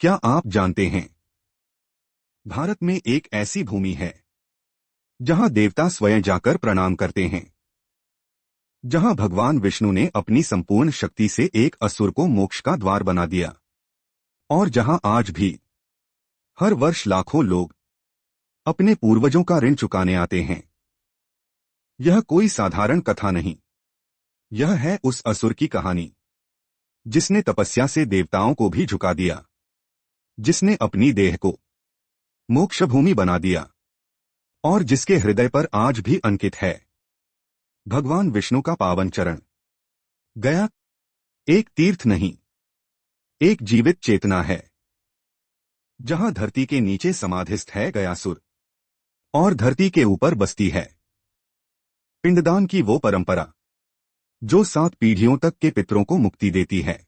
क्या आप जानते हैं, भारत में एक ऐसी भूमि है जहां देवता स्वयं जाकर प्रणाम करते हैं, जहां भगवान विष्णु ने अपनी संपूर्ण शक्ति से एक असुर को मोक्ष का द्वार बना दिया, और जहां आज भी हर वर्ष लाखों लोग अपने पूर्वजों का ऋण चुकाने आते हैं। यह कोई साधारण कथा नहीं, यह है उस असुर की कहानी जिसने तपस्या से देवताओं को भी झुका दिया, जिसने अपनी देह को मोक्ष भूमि बना दिया, और जिसके हृदय पर आज भी अंकित है भगवान विष्णु का पावन चरण। गया एक तीर्थ नहीं, एक जीवित चेतना है, जहां धरती के नीचे समाधिस्थ है गयासुर और धरती के ऊपर बसती है पिंडदान की वो परंपरा जो 7 पीढ़ियों तक के पितरों को मुक्ति देती है।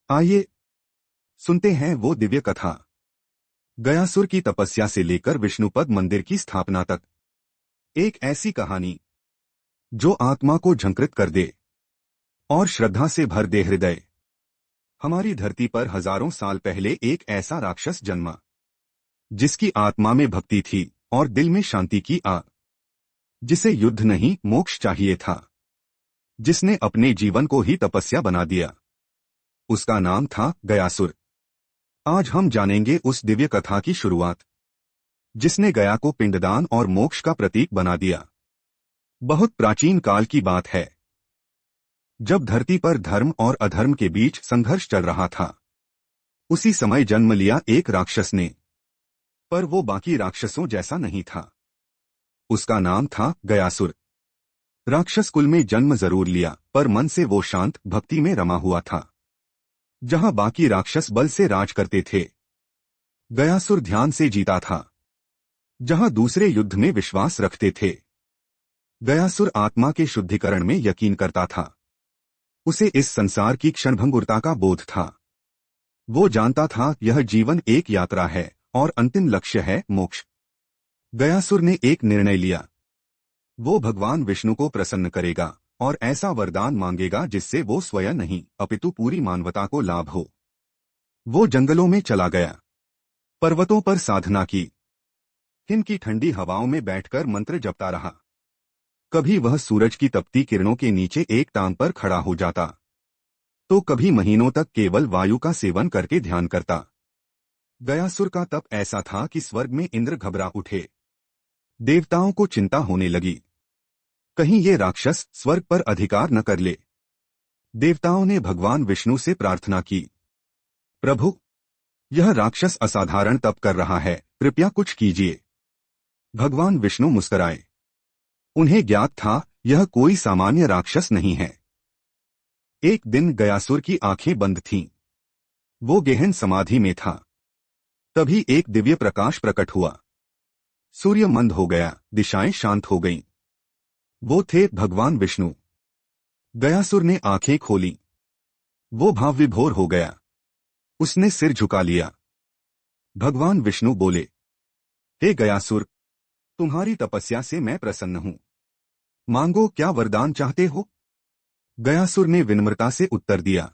आइए सुनते हैं वो दिव्य कथा, गयासुर की तपस्या से लेकर विष्णुपद मंदिर की स्थापना तक। एक ऐसी कहानी जो आत्मा को झंकृत कर दे और श्रद्धा से भर दे हृदय। हमारी धरती पर हजारों साल पहले एक ऐसा राक्षस जन्मा जिसकी आत्मा में भक्ति थी और दिल में शांति की आग, जिसे युद्ध नहीं मोक्ष चाहिए था, जिसने अपने जीवन को ही तपस्या बना दिया। उसका नाम था गयासुर। आज हम जानेंगे उस दिव्य कथा की शुरुआत जिसने गया को पिंडदान और मोक्ष का प्रतीक बना दिया। बहुत प्राचीन काल की बात है, जब धरती पर धर्म और अधर्म के बीच संघर्ष चल रहा था। उसी समय जन्म लिया एक राक्षस ने, पर वो बाकी राक्षसों जैसा नहीं था। उसका नाम था गयासुर। राक्षस कुल में जन्म जरूर लिया, पर मन से वो शांत भक्ति में रमा हुआ था। जहां बाकी राक्षस बल से राज करते थे, गयासुर ध्यान से जीता था। जहां दूसरे युद्ध में विश्वास रखते थे, गयासुर आत्मा के शुद्धिकरण में यकीन करता था। उसे इस संसार की क्षणभंगुरता का बोध था। वो जानता था यह जीवन एक यात्रा है और अंतिम लक्ष्य है मोक्ष। गयासुर ने एक निर्णय लिया, वो भगवान विष्णु को प्रसन्न करेगा और ऐसा वरदान मांगेगा जिससे वो स्वयं नहीं अपितु पूरी मानवता को लाभ हो। वो जंगलों में चला गया, पर्वतों पर साधना की, हिम की ठंडी हवाओं में बैठकर मंत्र जपता रहा। कभी वह सूरज की तपती किरणों के नीचे एक टांग पर खड़ा हो जाता, तो कभी महीनों तक केवल वायु का सेवन करके ध्यान करता। गयासुर का तप ऐसा था कि स्वर्ग में इंद्र घबरा उठे। देवताओं को चिंता होने लगी, कहीं ये राक्षस स्वर्ग पर अधिकार न कर ले। देवताओं ने भगवान विष्णु से प्रार्थना की, प्रभु, यह राक्षस असाधारण तप कर रहा है, कृपया कुछ कीजिए। भगवान विष्णु मुस्कुराए। उन्हें ज्ञात था यह कोई सामान्य राक्षस नहीं है। एक दिन गयासुर की आंखें बंद थीं। वो गहन समाधि में था। तभी एक दिव्य प्रकाश प्रकट हुआ। सूर्य मंद हो गया, दिशाएं शांत हो गईं। वो थे भगवान विष्णु। गयासुर ने आंखें खोली। वो भाव विभोर हो गया। उसने सिर झुका लिया। भगवान विष्णु बोले, हे गयासुर, तुम्हारी तपस्या से मैं प्रसन्न हूं। मांगो, क्या वरदान चाहते हो? गयासुर ने विनम्रता से उत्तर दिया,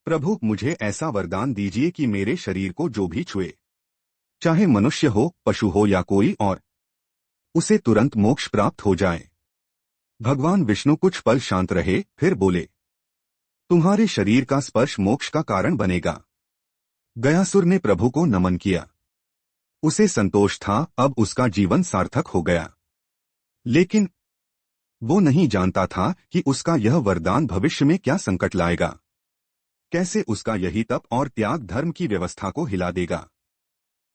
प्रभु, मुझे ऐसा वरदान दीजिए कि मेरे शरीर को जो भी छुए, चाहे मनुष्य हो, पशु हो या कोई और, उसे तुरंत मोक्ष प्राप्त हो जाए। भगवान विष्णु कुछ पल शांत रहे, फिर बोले, तुम्हारे शरीर का स्पर्श मोक्ष का कारण बनेगा। गयासुर ने प्रभु को नमन किया। उसे संतोष था, अब उसका जीवन सार्थक हो गया। लेकिन वो नहीं जानता था कि उसका यह वरदान भविष्य में क्या संकट लाएगा। कैसे उसका यही तप और त्याग धर्म की व्यवस्था को हिला देगा।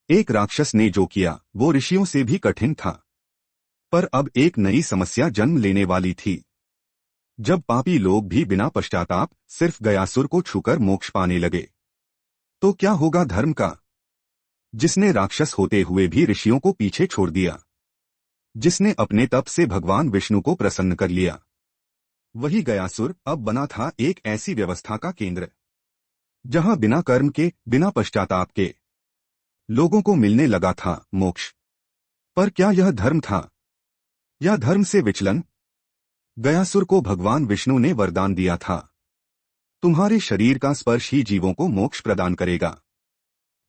एक राक्षस ने जो किया वो ऋषियों से भी कठिन था, पर अब एक नई समस्या जन्म लेने वाली थी। जब पापी लोग भी बिना पश्चाताप सिर्फ गयासुर को छूकर मोक्ष पाने लगे, तो क्या होगा धर्म का? जिसने राक्षस होते हुए भी ऋषियों को पीछे छोड़ दिया, जिसने अपने तप से भगवान विष्णु को प्रसन्न कर लिया, वही गयासुर अब बना था एक ऐसी व्यवस्था का केंद्र, जहां बिना कर्म के, बिना पश्चाताप के लोगों को मिलने लगा था मोक्ष। पर क्या यह धर्म था या धर्म से विचलन? गयासुर को भगवान विष्णु ने वरदान दिया था, तुम्हारे शरीर का स्पर्श ही जीवों को मोक्ष प्रदान करेगा।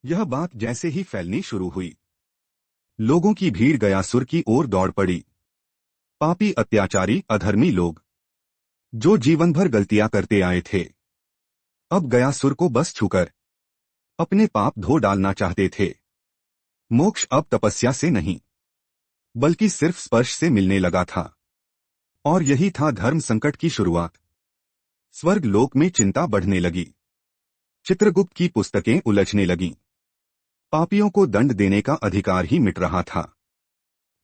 यह बात जैसे ही फैलनी शुरू हुई, लोगों की भीड़ गयासुर की ओर दौड़ पड़ी। पापी, अत्याचारी, अधर्मी लोग जो जीवन भर गलतियां करते आए थे, अब गयासुर को बस छूकर अपने पाप धो डालना चाहते थे। मोक्ष अब तपस्या से नहीं, बल्कि सिर्फ स्पर्श से मिलने लगा था। और यही था धर्म संकट की शुरुआत। स्वर्ग लोक में चिंता बढ़ने लगी। चित्रगुप्त की पुस्तकें उलझने लगीं। पापियों को दंड देने का अधिकार ही मिट रहा था।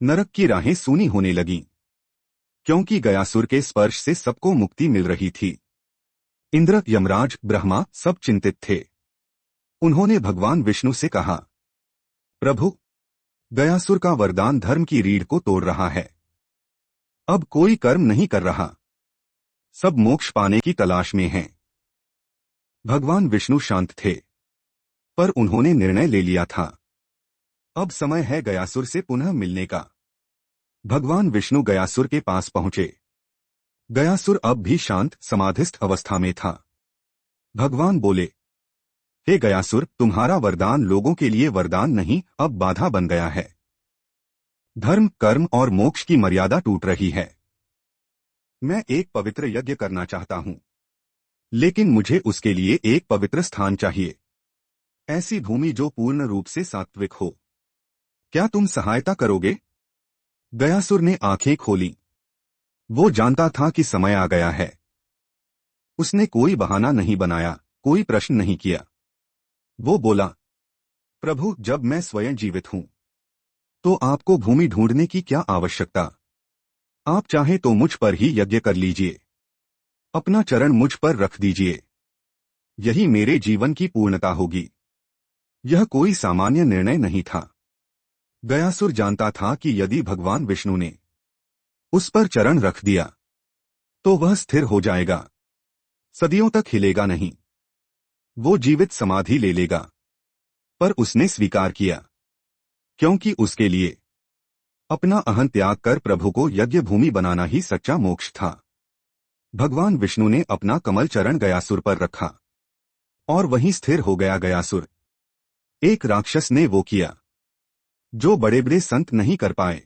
नरक की राहें सूनी होने लगीं, क्योंकि गयासुर के स्पर्श से सबको मुक्ति मिल रही थी। इंद्र, यमराज, ब्रह्मा सब चिंतित थे। उन्होंने भगवान विष्णु से कहा, प्रभु, गयासुर का वरदान धर्म की रीढ़ को तोड़ रहा है। अब कोई कर्म नहीं कर रहा, सब मोक्ष पाने की तलाश में हैं। भगवान विष्णु शांत थे, पर उन्होंने निर्णय ले लिया था। अब समय है गयासुर से पुनः मिलने का। भगवान विष्णु गयासुर के पास पहुंचे। गयासुर अब भी शांत समाधिस्थ अवस्था में था। भगवान बोले, हे गयासुर, तुम्हारा वरदान लोगों के लिए वरदान नहीं, अब बाधा बन गया है। धर्म, कर्म और मोक्ष की मर्यादा टूट रही है। मैं एक पवित्र यज्ञ करना चाहता हूं, लेकिन मुझे उसके लिए एक पवित्र स्थान चाहिए। ऐसी भूमि जो पूर्ण रूप से सात्विक हो। क्या तुम सहायता करोगे? गयासुर ने आंखें खोली। वो जानता था कि समय आ गया है। उसने कोई बहाना नहीं बनाया, कोई प्रश्न नहीं किया। वो बोला, प्रभु, जब मैं स्वयं जीवित हूं, तो आपको भूमि ढूंढने की क्या आवश्यकता? आप चाहे तो मुझ पर ही यज्ञ कर लीजिए। अपना चरण मुझ पर रख दीजिए। यही मेरे जीवन की पूर्णता होगी। यह कोई सामान्य निर्णय नहीं था। गयासुर जानता था कि यदि भगवान विष्णु ने उस पर चरण रख दिया, तो वह स्थिर हो जाएगा, सदियों तक हिलेगा नहीं। वो जीवित समाधि ले लेगा। पर उसने स्वीकार किया, क्योंकि उसके लिए अपना अहं त्याग कर प्रभु को यज्ञ भूमि बनाना ही सच्चा मोक्ष था। भगवान विष्णु ने अपना कमल चरण गयासुर पर रखा और वहीं स्थिर हो गया गयासुर। एक राक्षस ने वो किया जो बड़े बड़े संत नहीं कर पाए।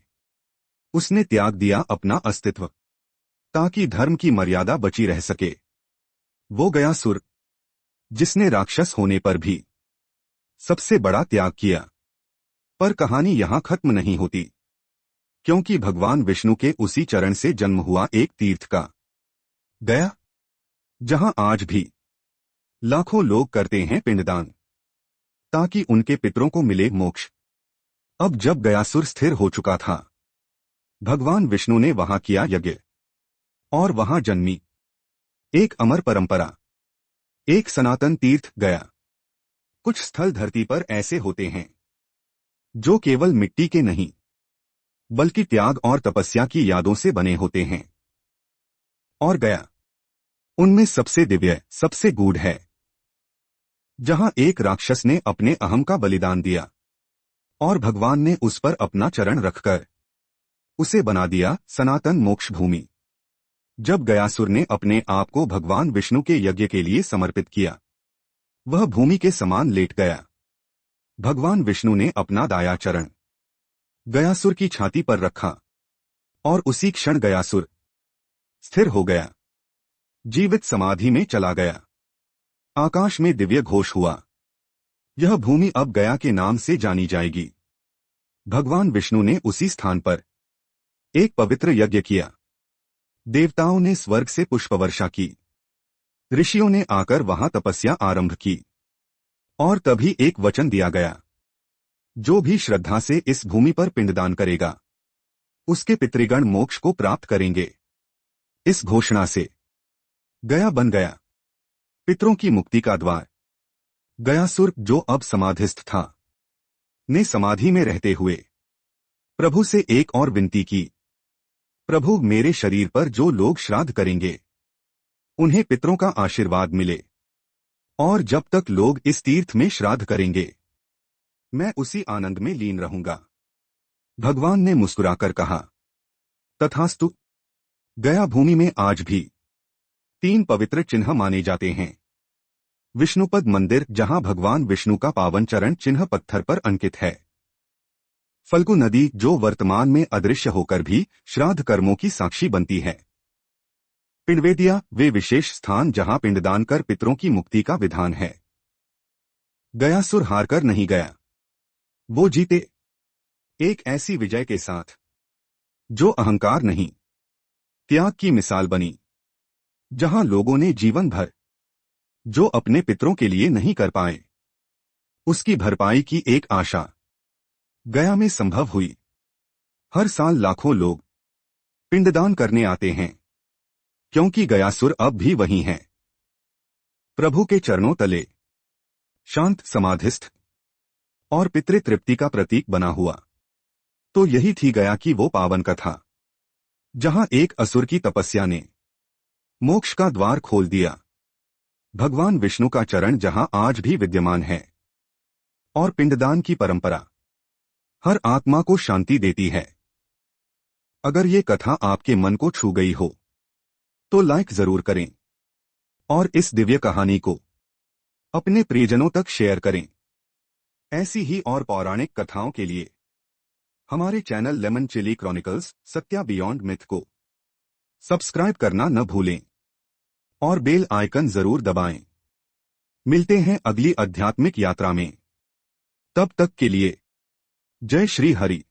उसने त्याग दिया अपना अस्तित्व, ताकि धर्म की मर्यादा बची रह सके। वो गयासुर जिसने राक्षस होने पर भी सबसे बड़ा त्याग किया। पर कहानी यहां खत्म नहीं होती, क्योंकि भगवान विष्णु के उसी चरण से जन्म हुआ एक तीर्थ का गया, जहां आज भी लाखों लोग करते हैं पिंडदान, ताकि उनके पितरों को मिले मोक्ष। अब जब गयासुर स्थिर हो चुका था, भगवान विष्णु ने वहां किया यज्ञ, और वहां जन्मी एक अमर परंपरा, एक सनातन तीर्थ गया। कुछ स्थल धरती पर ऐसे होते हैं जो केवल मिट्टी के नहीं, बल्कि त्याग और तपस्या की यादों से बने होते हैं। और गया उनमें सबसे दिव्य, सबसे गूढ़ है, जहां एक राक्षस ने अपने अहम का बलिदान दिया और भगवान ने उस पर अपना चरण रखकर उसे बना दिया सनातन मोक्ष भूमि। जब गयासुर ने अपने आप को भगवान विष्णु के यज्ञ के लिए समर्पित किया, वह भूमि के समान लेट गया। भगवान विष्णु ने अपना दाया चरण गयासुर की छाती पर रखा और उसी क्षण गयासुर स्थिर हो गया, जीवित समाधि में चला गया। आकाश में दिव्य घोष हुआ, यह भूमि अब गया के नाम से जानी जाएगी। भगवान विष्णु ने उसी स्थान पर एक पवित्र यज्ञ किया। देवताओं ने स्वर्ग से पुष्पवर्षा की, ऋषियों ने आकर वहां तपस्या आरंभ की, और तभी एक वचन दिया गया, जो भी श्रद्धा से इस भूमि पर पिंडदान करेगा, उसके पितृगण मोक्ष को प्राप्त करेंगे। इस घोषणा से गया बन गया पितरों की मुक्ति का द्वार। गयासुर, जो अब समाधिस्थ था, ने समाधि में रहते हुए प्रभु से एक और विनती की, प्रभु, मेरे शरीर पर जो लोग श्राद्ध करेंगे, उन्हें पितरों का आशीर्वाद मिले, और जब तक लोग इस तीर्थ में श्राद्ध करेंगे, मैं उसी आनंद में लीन रहूंगा। भगवान ने मुस्कुराकर कहा, तथास्तु। गया भूमि में आज भी 3 पवित्र चिन्ह माने जाते हैं। विष्णुपद मंदिर, जहां भगवान विष्णु का पावन चरण चिन्ह पत्थर पर अंकित है। फल्गु नदी, जो वर्तमान में अदृश्य होकर भी श्राद्ध कर्मों की साक्षी बनती है। पिंडवेदिया, वे विशेष स्थान जहां पिंडदान कर पितरों की मुक्ति का विधान है। गयासुर हारकर नहीं गया, वो जीते, एक ऐसी विजय के साथ जो अहंकार नहीं, त्याग की मिसाल बनी। जहां लोगों ने जीवन भर जो अपने पितरों के लिए नहीं कर पाए, उसकी भरपाई की एक आशा गया में संभव हुई। हर साल लाखों लोग पिंडदान करने आते हैं, क्योंकि गयासुर अब भी वही हैं, प्रभु के चरणों तले, शांत, समाधिस्थ और पितृतृप्ति का प्रतीक बना हुआ। तो यही थी गया की वो पावन कथा, जहां एक असुर की तपस्या ने मोक्ष का द्वार खोल दिया। भगवान विष्णु का चरण जहां आज भी विद्यमान है, और पिंडदान की परंपरा हर आत्मा को शांति देती है। अगर ये कथा आपके मन को छू गई हो तो लाइक जरूर करें और इस दिव्य कहानी को अपने प्रियजनों तक शेयर करें। ऐसी ही और पौराणिक कथाओं के लिए हमारे channel Lemon Chilli Chronicles Satya Beyond Myth को सब्सक्राइब करना न भूलें और बेल आइकन जरूर दबाएं। मिलते हैं अगली आध्यात्मिक यात्रा में, तब तक के लिए जय श्री हरि।